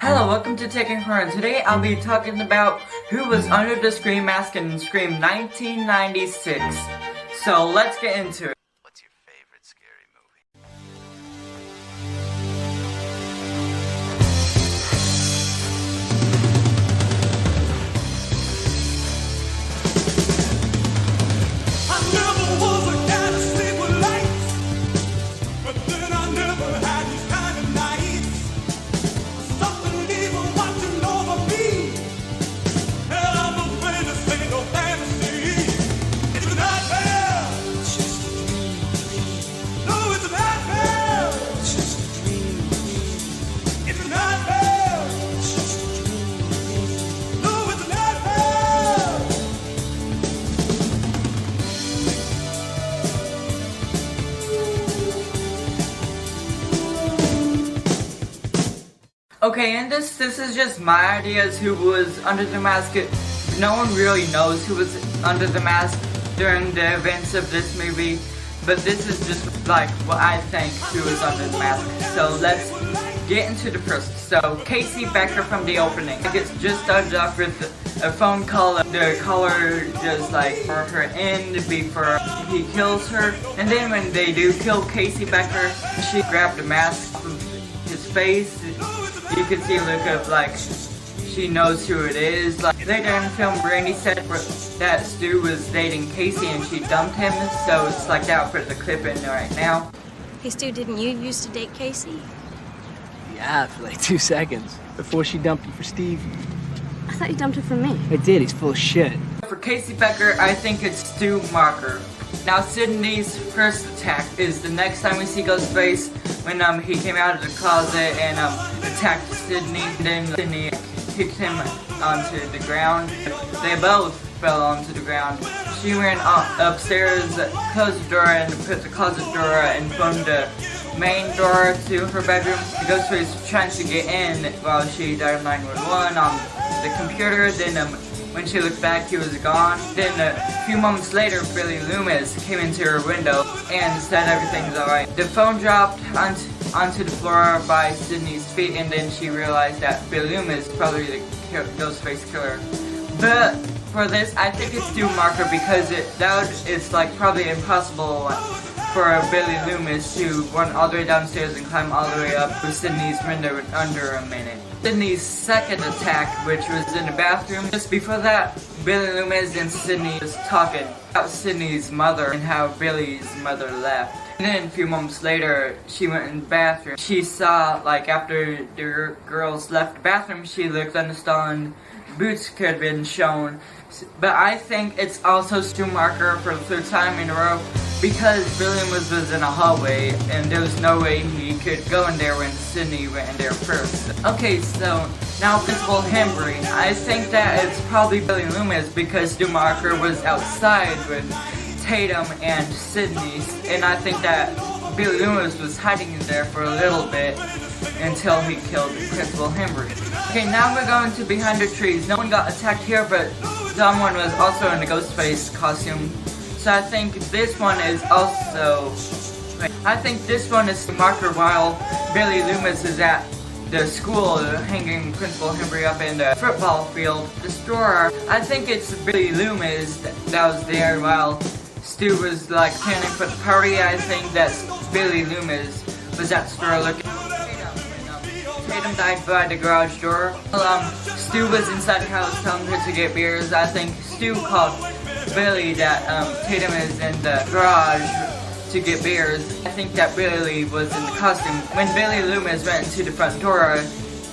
Hello, welcome to Taking Horn. Today I'll be talking about who was under the Scream mask in Scream 1996. So let's get into it. What's your favorite scary movie? I never was a guy to sleep with lights, but then I never had these kind of nights. Something evil watching over me, and I'm afraid to say no fantasy. It's a nightmare. It's just a dream. No, it's a nightmare. It's just a dream. It's a nightmare. It's just a dream. No, it's a nightmare. Okay, and this is just my ideas who was under the mask. No one really knows who was under the mask during the events of this movie, but this is just like what I think who was under the mask. So let's get into the person. So Casey Becker from the opening gets just started off with a phone call. The caller just like for her in before he kills her, and then when they do kill Casey Becker, she grabbed the mask off of his face. You can see a look of like she knows who it is. Like later in the film, Brandy said that Stu was dating Casey and she dumped him, so it's like that. I'll put the clip in right now. Hey Stu, didn't you used to date Casey? Yeah, for like 2 seconds before she dumped him for Steve. I thought you dumped her for me. I did. He's full of shit. For Casey Becker, I think it's Stu Macher. Now Sydney's first attack is the next time we see Ghostface when he came out of the closet and attacked Sydney. Then Sydney kicked him onto the ground. They both fell onto the ground. She went upstairs, closed the door, and put the closet door in front of the main door to her bedroom. Ghostface was trying to get in while she dialed 911 on the computer. Then when she looked back, he was gone. Then a few moments later, Billy Loomis came into her window and said everything's alright. The phone dropped onto the floor by Sydney's feet, and then she realized that Billy Loomis is probably the Ghostface killer. But for this, I think it's Stu Macher because it's like probably impossible for Billy Loomis to run all the way downstairs and climb all the way up with Sydney's window in under a minute. Sydney's second attack, which was in the bathroom. Just before that, Billy Loomis and Sydney was talking about Sydney's mother and how Billy's mother left. And then a few moments later, she went in the bathroom. She saw, like, after the girls left the bathroom, she looked on the stall and boots could have been shown. But I think it's also Stu Macher for the third time in a row because Billy Loomis was in a hallway and there was no way he could go in there when Sydney went in there first. Okay, so now Principal Hambury. I think that it's probably Billy Loomis because Stu Macher was outside with Tatum and Sydney, and I think that Billy Loomis was hiding in there for a little bit until he killed Principal Hambury. Okay, now we're going to Behind the Trees. No one got attacked here, but someone was also in the Ghostface costume. So I think this one is also... I think this one is Stu Macher while Billy Loomis is at the school hanging Principal Hambury up in the football field. The store, I think it's Billy Loomis that was there while Stu was like planning for the party. I think that Billy Loomis was at the store looking. Tatum died by the garage door. Stu was inside the house telling her to get beers. I think Stu called Billy that Tatum is in the garage to get beers. I think that Billy was in the costume. When Billy Loomis went into the front door,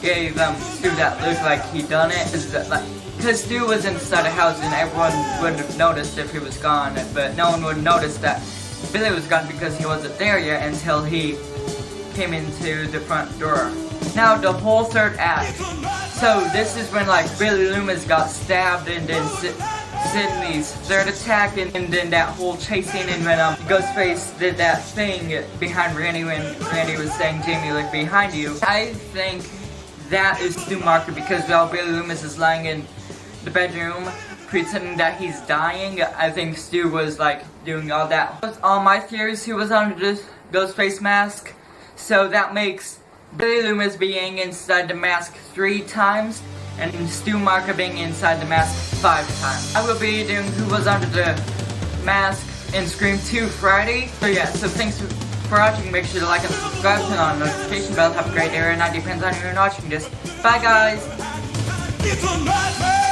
gave Stu that look like he'd done it. Because Stu was inside the house and everyone wouldn't have noticed if he was gone, but no one would notice that Billy was gone because he wasn't there yet until he came into the front door. Now the whole third act. So this is when like Billy Loomis got stabbed and then Sydney's third attack and then that whole chasing and when Ghostface did that thing behind Randy when Randy was saying Jamie look behind you. I think that is Stu Macher because while Billy Loomis is lying in the bedroom pretending that he's dying, I think Stu was like doing all that. That's all my theories who was under this Ghostface mask. So that makes Billy Loomis being inside the mask 3 times, and Stu Macher being inside the mask 5 times. I will be doing Who Was Under the Mask in Scream 2 Friday. So yeah, so thanks for watching. Make sure to like and subscribe, turn on the notification bell. Have a great day, and it depends on who you're watching this. Bye guys! It's a nightmare.